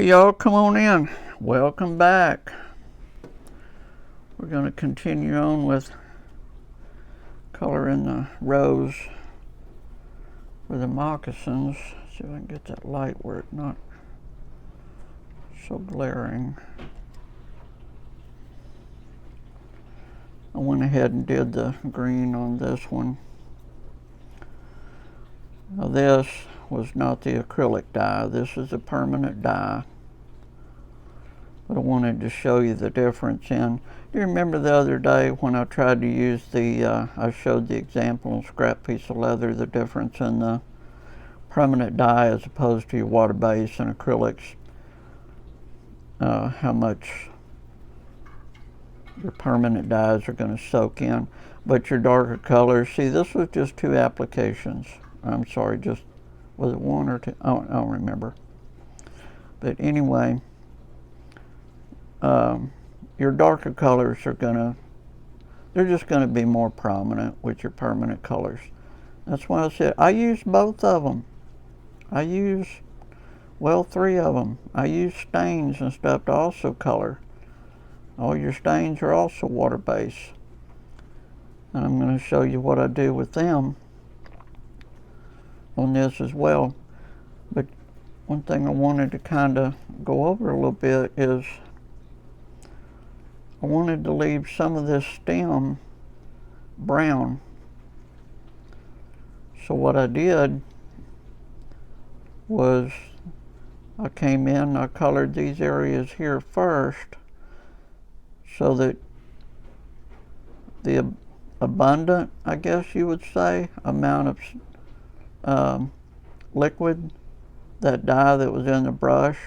Hey y'all, come on in. Welcome back. We're going to continue on with coloring the rose for the moccasins. See if I can get that light where it's not so glaring. I went ahead and did the green on this one. Now this was not the acrylic dye. This is a permanent dye. But I wanted to show you the difference in. Do you remember the other day when I tried to use I showed the example on scrap piece of leather, the difference in the permanent dye as opposed to your water base and acrylics, how much your permanent dyes are going to soak in. But your darker colors, see, this was just 2 applications. I'm sorry, just, was it 1 or 2? I don't remember. But anyway, your darker colors they're just going to be more prominent with your permanent colors. That's why I said I use both of them. I use, well, 3 of them. I use stains and stuff to also color. All your stains are also water based. And I'm going to show you what I do with them on this as well. But one thing I wanted to kind of go over a little bit is I wanted to leave some of this stem brown. So what I did was I came in and I colored these areas here first so that the abundant, I guess you would say, amount of liquid, that dye that was in the brush,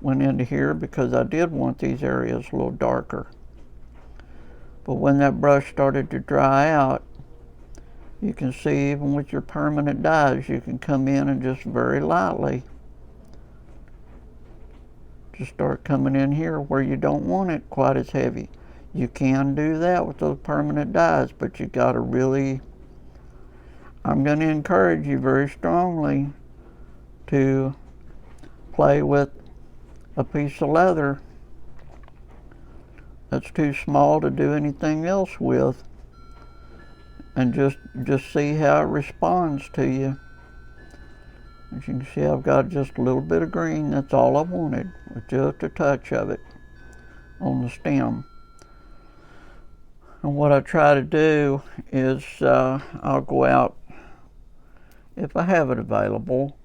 went into here because I did want these areas a little darker. But when that brush started to dry out, you can see even with your permanent dyes, you can come in and just very lightly just start coming in here where you don't want it quite as heavy. You can do that with those permanent dyes, but you got to really, I'm going to encourage you very strongly to play with a piece of leather that's too small to do anything else with, and just see how it responds to you. As you can see, I've got just a little bit of green. That's all I wanted, with just a touch of it on the stem. And what I try to do is I'll go out, if I have it available,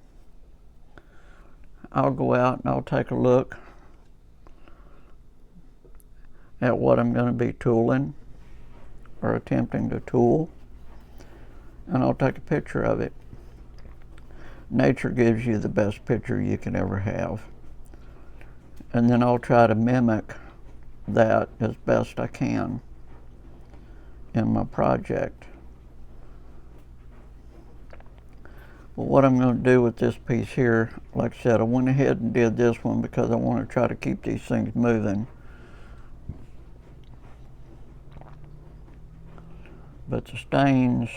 I'll go out and I'll take a look at what I'm going to be tooling or attempting to tool, and I'll take a picture of it. Nature gives you the best picture you can ever have, and then I'll try to mimic that as best I can in my project. But what I'm going to do with this piece here, like I said, I went ahead and did this one because I want to try to keep these things moving. But the stains,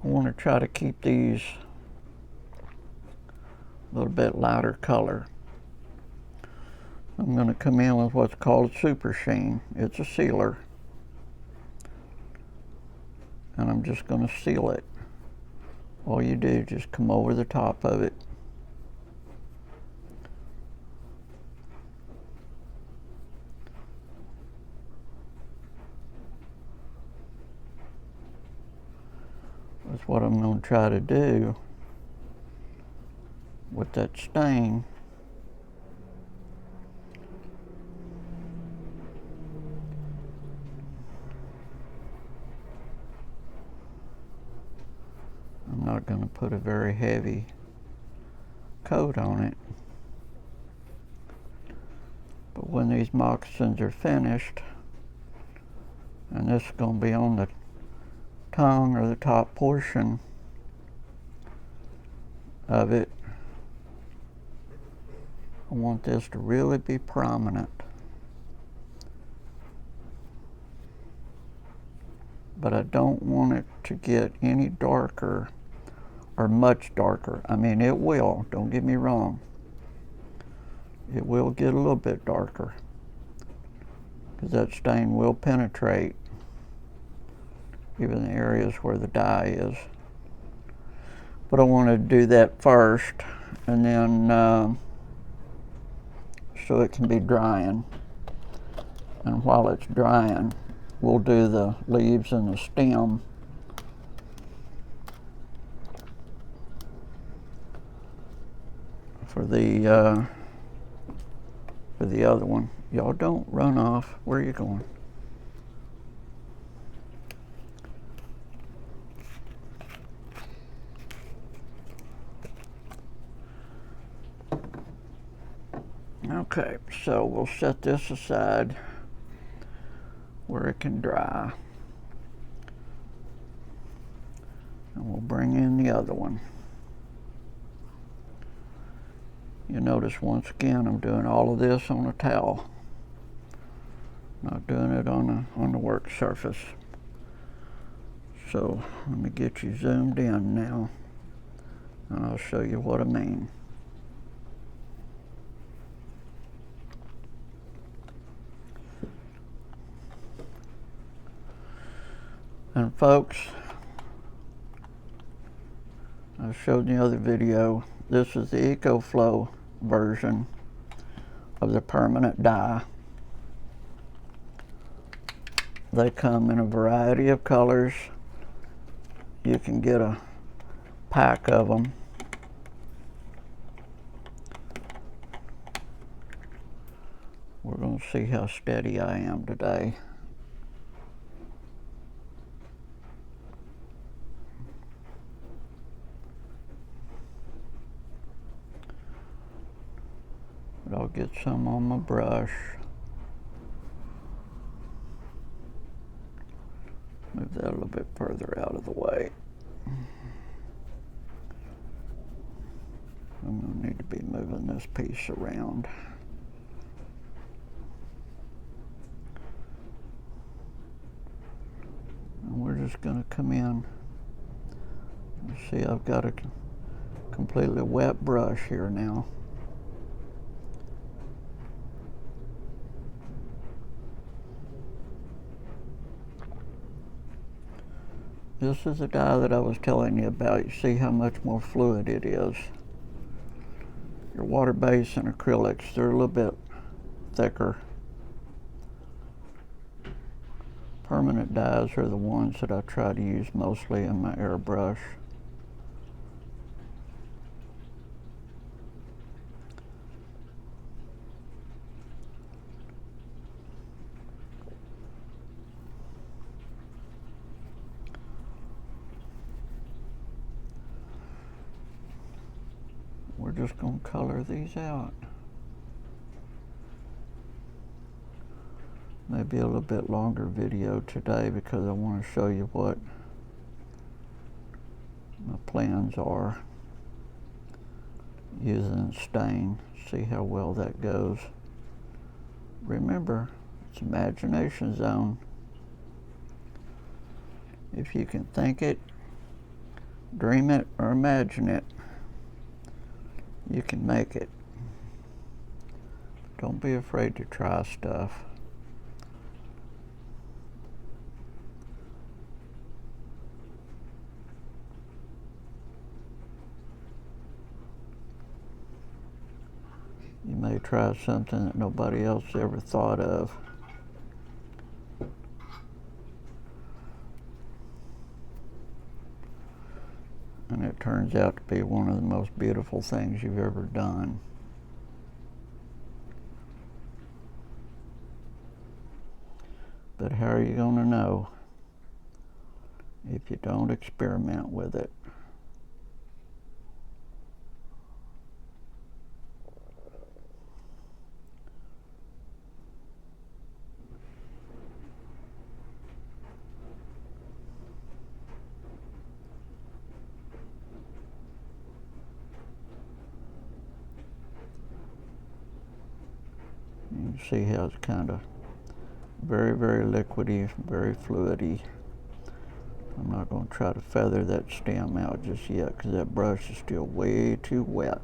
I want to try to keep these a little bit lighter color. I'm going to come in with what's called super sheen. It's a sealer. And I'm just going to seal it. All you do is just come over the top of it. That's what I'm going to try to do with that stain. I'm not going to put a very heavy coat on it. But when these moccasins are finished, and this is going to be on the tongue or the top portion of it, I want this to really be prominent. But I don't want it to get any darker or much darker. I mean, it will, don't get me wrong. It will get a little bit darker because that stain will penetrate even the areas where the dye is. But I want to do that first, and then so it can be drying. And while it's drying, we'll do the leaves and the stem. For the other one. Y'all don't run off. Where are you going? Okay, so we'll set this aside where it can dry. And we'll bring in the other one. You notice once again I'm doing all of this on a towel. Not doing it on the work surface. So let me get you zoomed in now, and I'll show you what I mean. And folks, I showed in the other video, this is the EcoFlow version of the permanent dye. They come in a variety of colors. You can get a pack of them. We're going to see how steady I am today. But I'll get some on my brush. Move that a little bit further out of the way. I'm going to need to be moving this piece around. And we're just going to come in. You see, I've got a completely wet brush here now. This is the dye that I was telling you about. You see how much more fluid it is. Your water-based and acrylics, they're a little bit thicker. Permanent dyes are the ones that I try to use mostly in my airbrush. We're just going to color these out. Maybe a little bit longer video today because I want to show you what my plans are using stain. See how well that goes. Remember, it's imagination zone. If you can think it, dream it, or imagine it, you can make it. Don't be afraid to try stuff. You may try something that nobody else ever thought of. And it turns out to be one of the most beautiful things you've ever done. But how are you going to know if you don't experiment with it? You can see how it's kind of very, very liquidy, very fluidy. I'm not going to try to feather that stem out just yet because that brush is still way too wet.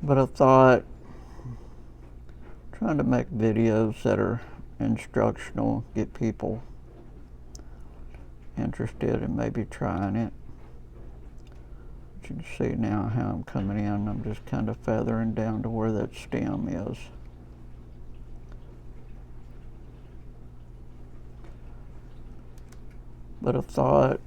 But I thought, trying to make videos that are instructional, get people interested in maybe trying it. But you can see now how I'm coming in. I'm just kind of feathering down to where that stem is. But I thought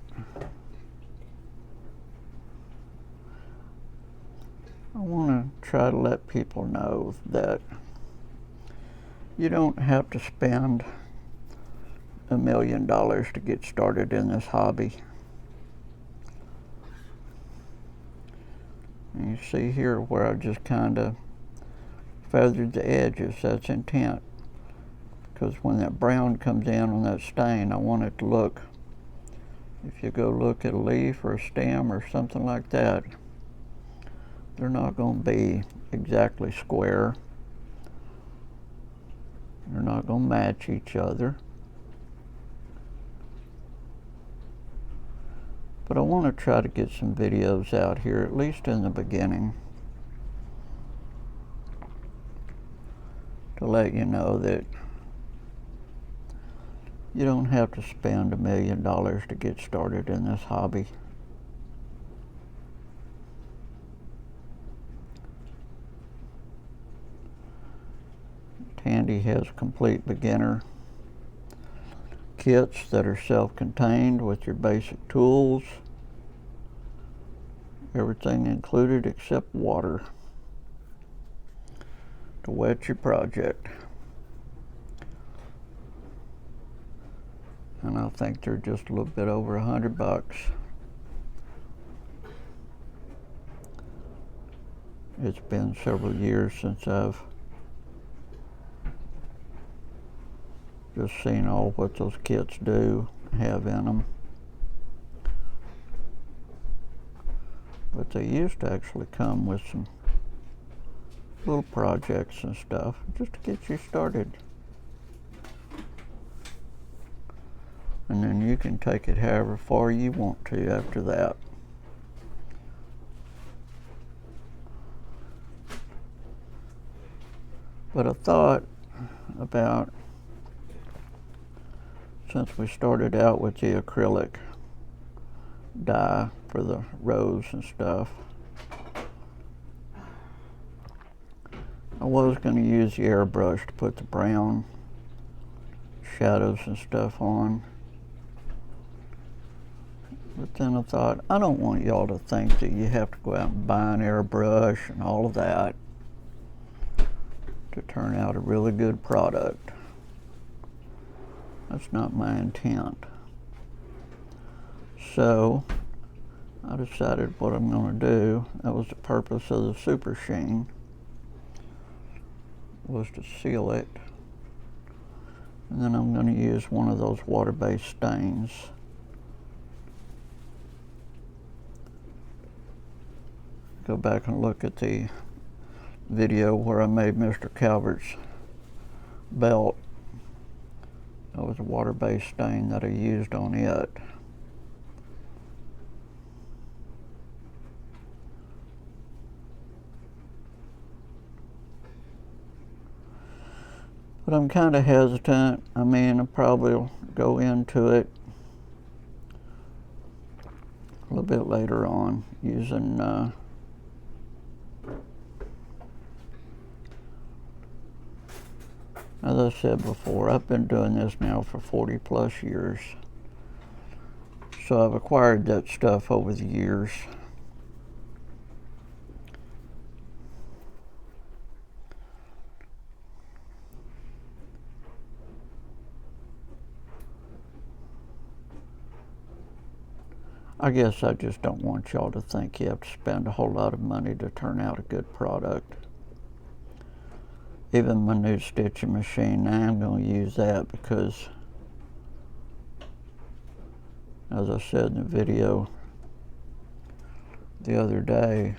I want to try to let people know that you don't have to spend $1 million to get started in this hobby. And you see here where I just kind of feathered the edges. That's intent, because when that brown comes in on that stain, I want it to look, if you go look at a leaf or a stem or something like that, they're not going to be exactly square. They're not going to match each other. But I want to try to get some videos out here, at least in the beginning, to let you know that you don't have to spend $1 million to get started in this hobby. Tandy has complete beginner kits that are self-contained with your basic tools. Everything included except water to wet your project. And I think they're just a little bit over $100. It's been several years since I've just seen all what those kits do have in them. But they used to actually come with some little projects and stuff just to get you started. And then you can take it however far you want to after that. But I thought about, since we started out with the acrylic dye for the rose and stuff, I was going to use the airbrush to put the brown shadows and stuff on. But then I thought, I don't want y'all to think that you have to go out and buy an airbrush and all of that to turn out a really good product. That's not my intent. So I decided what I'm going to do, that was the purpose of the Super Sheen, was to seal it. And then I'm going to use one of those water-based stains. Go back and look at the video where I made Mr. Calvert's belt. That was a water-based stain that I used on it. But I'm kind of hesitant. I mean, I probably will go into it a little bit later on using as I said before, I've been doing this now for 40 plus years. So I've acquired that stuff over the years. I guess I just don't want y'all to think you have to spend a whole lot of money to turn out a good product. Even my new stitching machine, now I'm going to use that because, as I said in the video the other day,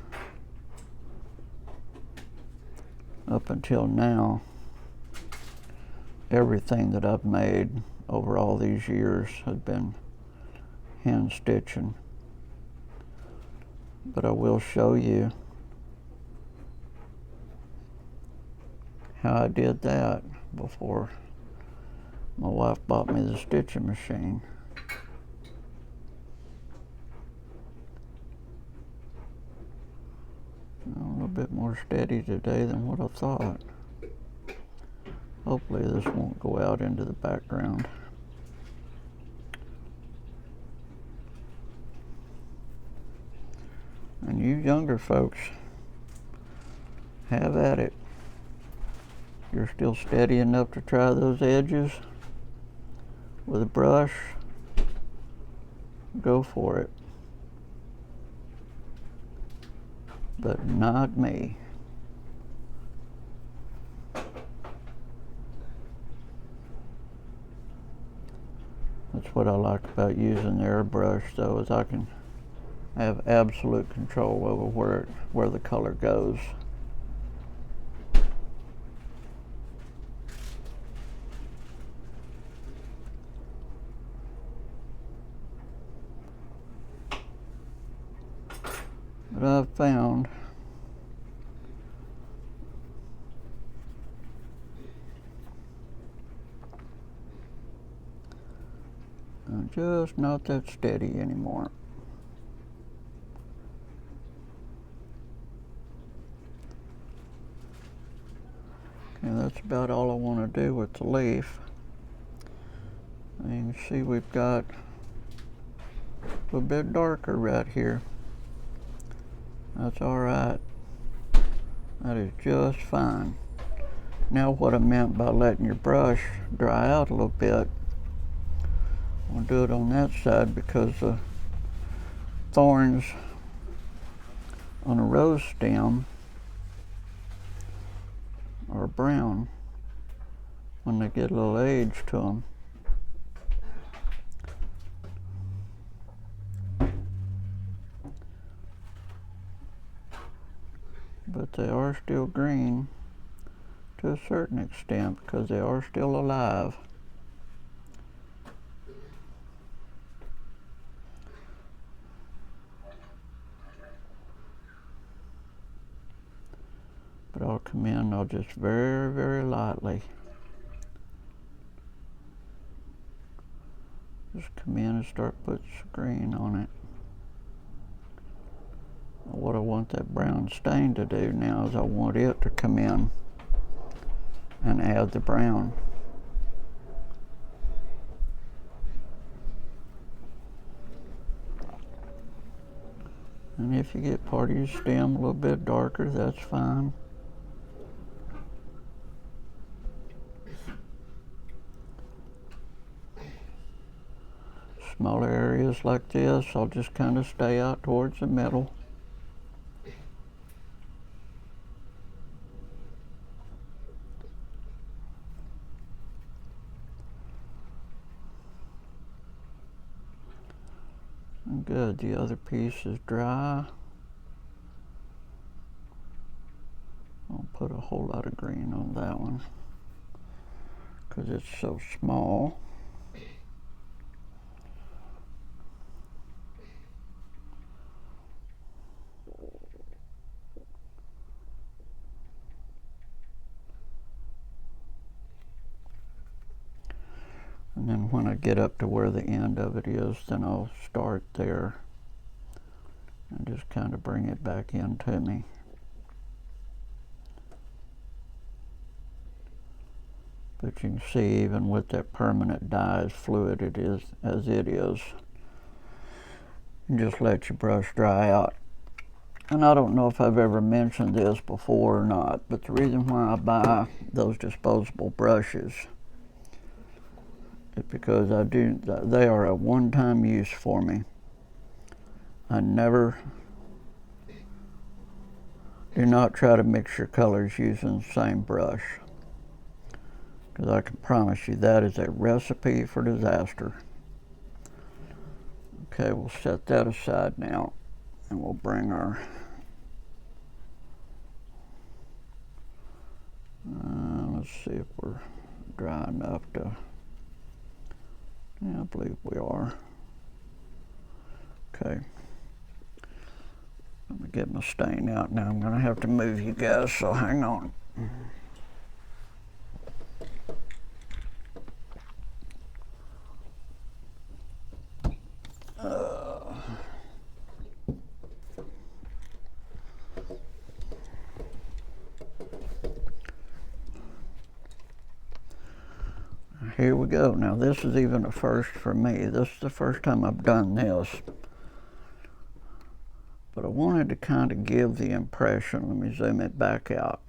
up until now, everything that I've made over all these years has been hand stitching. But I will show you how I did that before my wife bought me the stitching machine. A little bit more steady today than what I thought. Hopefully this won't go out into the background. And you younger folks, have at it. You're still steady enough to try those edges with a brush, go for it. But not me. That's what I like about using the airbrush, though, is I can have absolute control over where the color goes. But I've found I'm just not that steady anymore. Okay, that's about all I want to do with the leaf. And you can see we've got a bit darker right here. That's all right. That is just fine. Now what I meant by letting your brush dry out a little bit, I'll do it on that side because the thorns on a rose stem are brown when they get a little age to them. But they are still green to a certain extent because they are still alive. But I'll come in, I'll just very, very lightly just come in and start putting some green on it. What I want that brown stain to do now is I want it to come in and add the brown. And if you get part of your stem a little bit darker, that's fine. Smaller areas like this, I'll just kind of stay out towards the middle. Good, the other piece is dry. I'll put a whole lot of green on that one because it's so small. And then when I get up to where the end of it is, then I'll start there and just kind of bring it back into me. But you can see even with that permanent dye as fluid it is as it is, you just let your brush dry out. And I don't know if I've ever mentioned this before or not, but the reason why I buy those disposable brushes is because they are a one-time use for me. I never do not try to mix your colors using the same brush, because I can promise you that is a recipe for disaster. Okay, we'll set that aside now, and we'll bring our Let's see if we're dry enough to, yeah, I believe we are. Okay. Let me get my stain out now. I'm gonna have to move you guys, so hang on. Here we go. Now this is even a first for me. This is the first time I've done this. But I wanted to kind of give the impression, let me zoom it back out.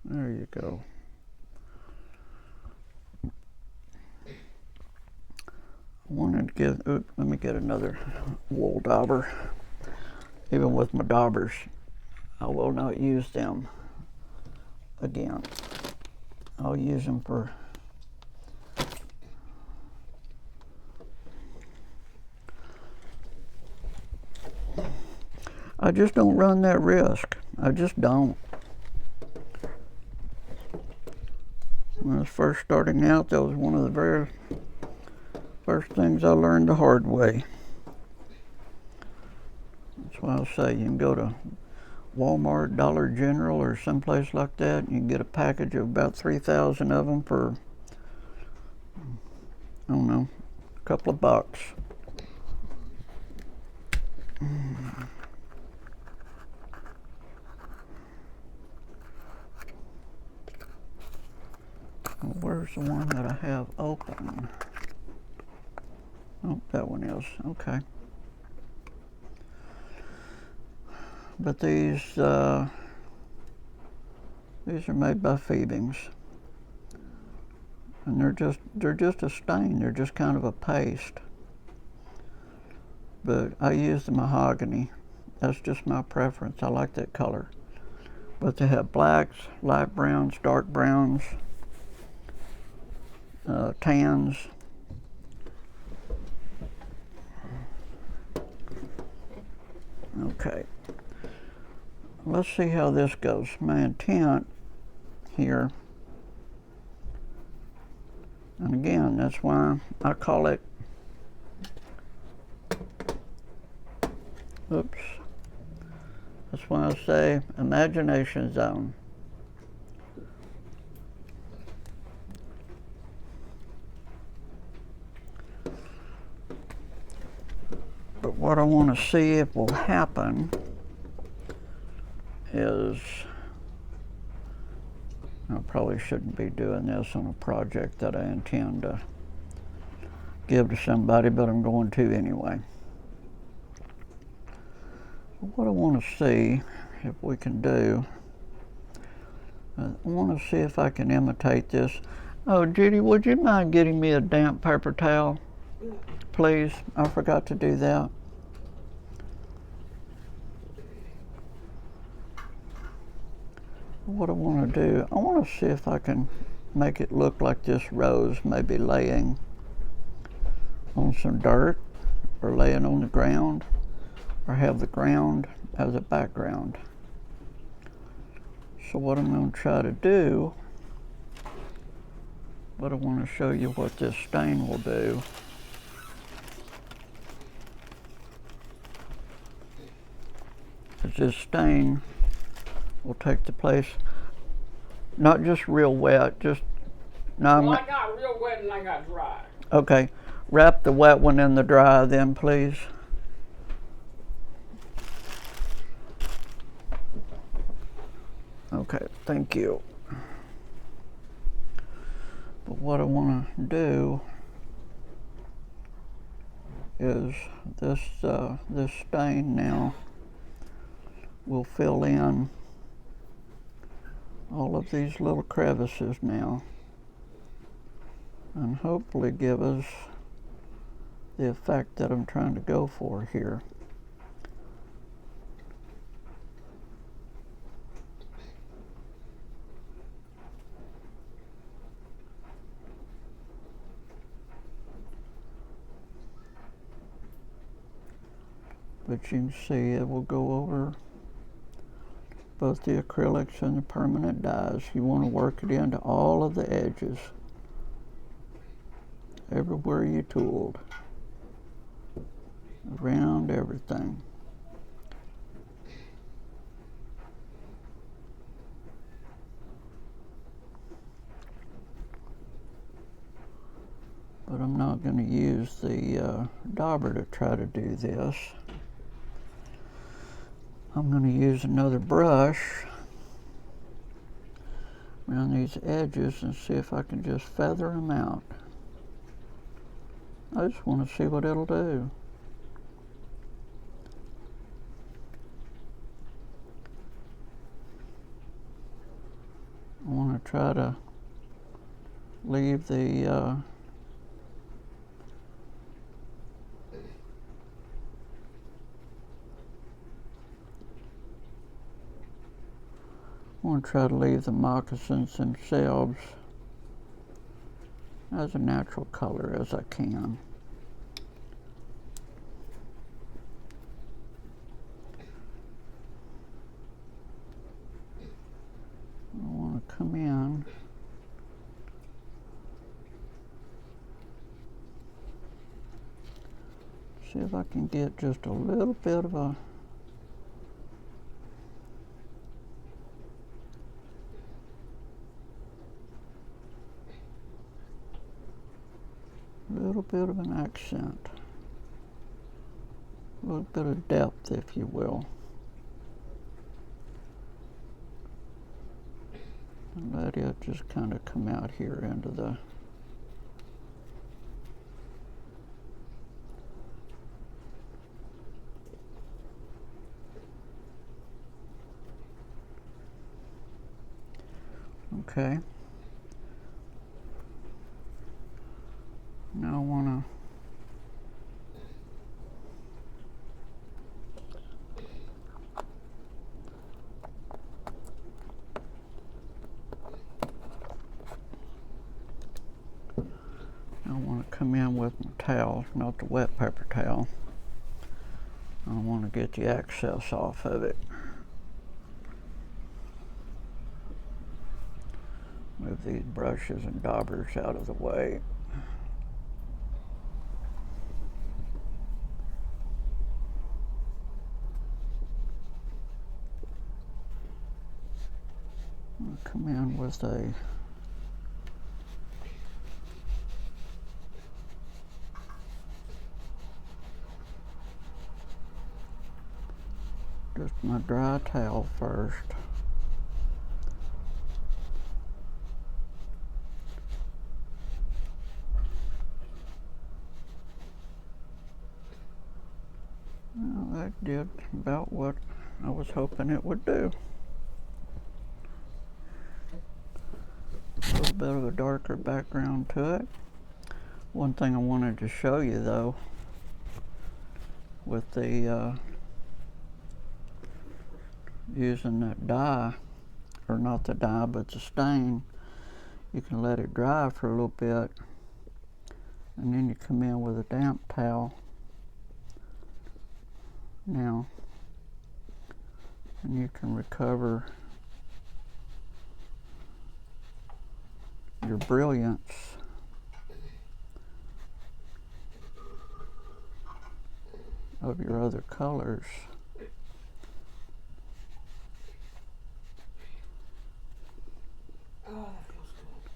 There you go. I wanted to give, oops, let me get another wool dauber. Even with my daubers, I will not use them again. I'll use them for I just don't run that risk. I just don't. When I was first starting out, that was one of the very first things I learned the hard way. That's why I say you can go to Walmart, Dollar General, or someplace like that, and you can get a package of about 3,000 of them for, I don't know, a couple of bucks. Where's the one that I have open? Oh, that one is. Okay. But these are made by Phoebings, and they're just a stain. They're just kind of a paste. But I use the mahogany. That's just my preference. I like that color. But they have blacks, light browns, dark browns, tans. Okay. Let's see how this goes. My intent here, and again, that's why I call it, oops, that's why I say imagination zone. But what I want to see if will happen is, I probably shouldn't be doing this on a project that I intend to give to somebody, but I'm going to anyway. What I want to see if we can do, I want to see if I can imitate this. Oh, Judy, would you mind getting me a damp paper towel, please? I forgot to do that. What I want to do, I want to see if I can make it look like this rose may be laying on some dirt, or laying on the ground, or have the ground as a background. So what I'm going to try to do, but I want to show you what this stain will do. Is this stain will take the place, not just real wet, just, no, well, I got real wet and I got dry. Okay, wrap the wet one in the dry then, please. Okay, thank you. But what I want to do is this stain now will fill in all of these little crevices now, and hopefully give us the effect that I'm trying to go for here. But you can see it will go over both the acrylics and the permanent dyes. You want to work it into all of the edges, everywhere you tooled, around everything. But I'm not going to use the dauber to try to do this. I'm going to use another brush around these edges and see if I can just feather them out. I just want to see what it'll do. I want to try to leave the moccasins themselves as a natural color as I can. I want to come in see if I can get just a little bit of a an accent, a little bit of depth, if you will. And let it just kind of come out here into the okay. Now I want to come in with my towel, not the wet paper towel. I want to get the excess off of it. Move these brushes and daubers out of the way. I'll come in with a just my dry towel first. Well, that did about what I was hoping it would do. A little bit of a darker background to it. One thing I wanted to show you though, with the using that dye, or not the dye but the stain, you can let it dry for a little bit and then you come in with a damp towel now and you can recover your brilliance of your other colors. Oh, that feels good.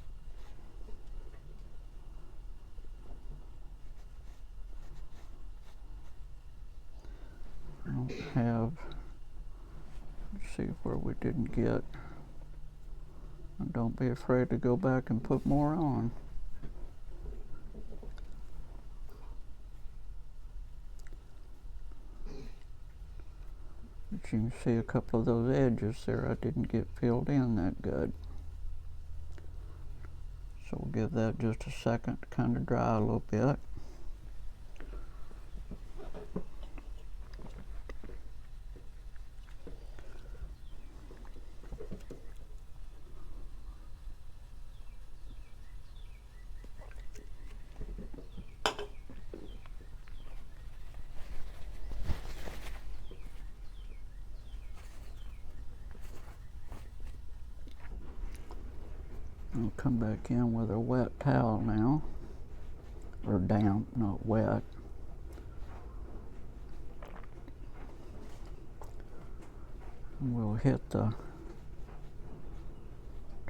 I don't have, let's see where we didn't get, and don't be afraid to go back and put more on. But you can see a couple of those edges there I didn't get filled in that good. So we'll give that just a second to kind of dry a little bit. I'll come back in with a wet towel now, or damp, not wet. And we'll hit the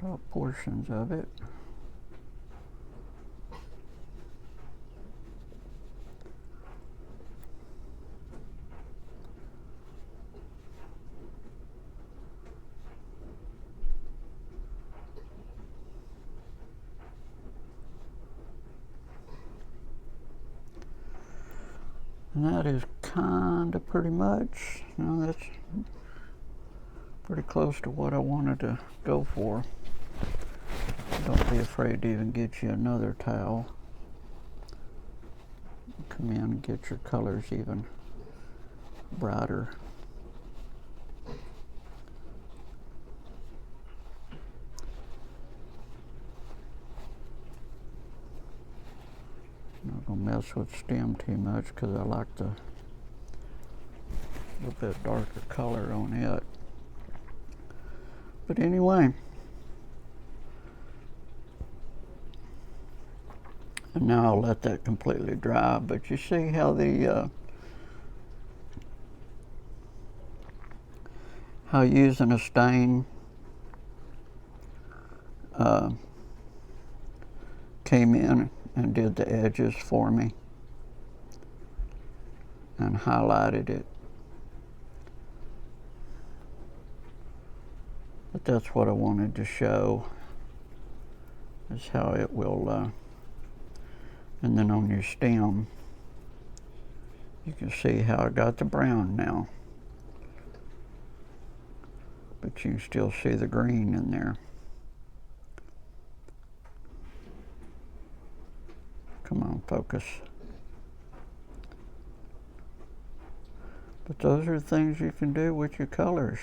top portions of it. And that is kind of pretty much, that's pretty close to what I wanted to go for. Don't be afraid to even get you another towel. Come in and get your colors even brighter. Not gonna mess with stem too much because I like the little bit darker color on it. But anyway, and now I'll let that completely dry. But you see how the how using a stain came in and did the edges for me and highlighted it. But that's what I wanted to show, is how it will, and then on your stem, you can see how I got the brown now. But you can still see the green in there. Come on, focus. But those are things you can do with your colors.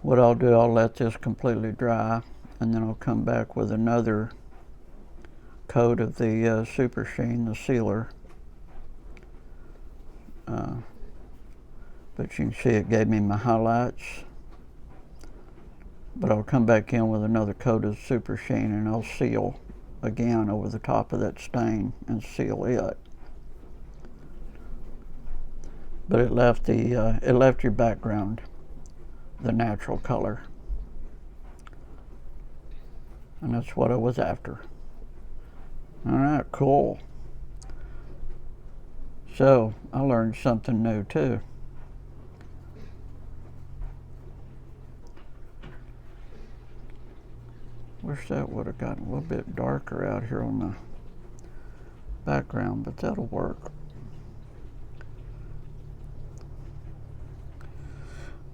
What I'll do, I'll let this completely dry, and then I'll come back with another coat of the Super Sheen, the sealer. But you can see it gave me my highlights. But I'll come back in with another coat of Super Sheen and I'll seal again over the top of that stain and seal it. But it left your background the natural color. And that's what I was after. All right, cool. So I learned something new too. Wish that would have gotten a little bit darker out here on the background, but that'll work.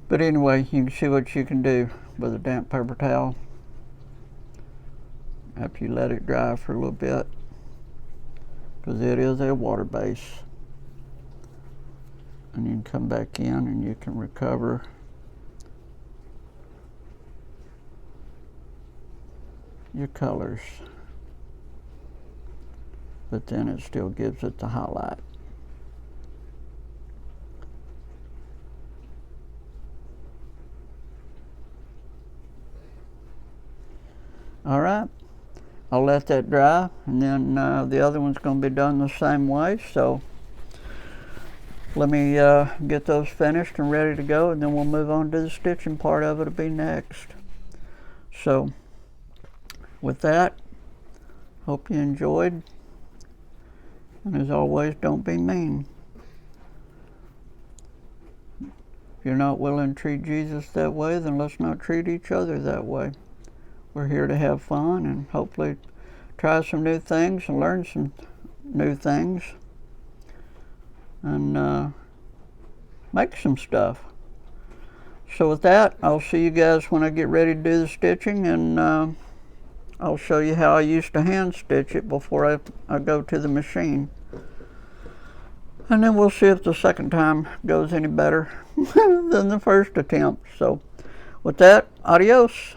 But anyway, you can see what you can do with a damp paper towel after you let it dry for a little bit, because it is a water base. And you can come back in and you can recover your colors, but then it still gives it the highlight. All right, I'll let that dry, and then the other one's going to be done the same way. So let me get those finished and ready to go, and then we'll move on to the stitching part of it. It'll be next. So with that, hope you enjoyed, and as always, don't be mean. If you're not willing to treat Jesus that way, then let's not treat each other that way. We're here to have fun and hopefully try some new things and learn some new things and make some stuff. So with that, I'll see you guys when I get ready to do the stitching, and I'll show you how I used to hand stitch it before I go to the machine. And then we'll see if the second time goes any better than the first attempt. So with that, adios.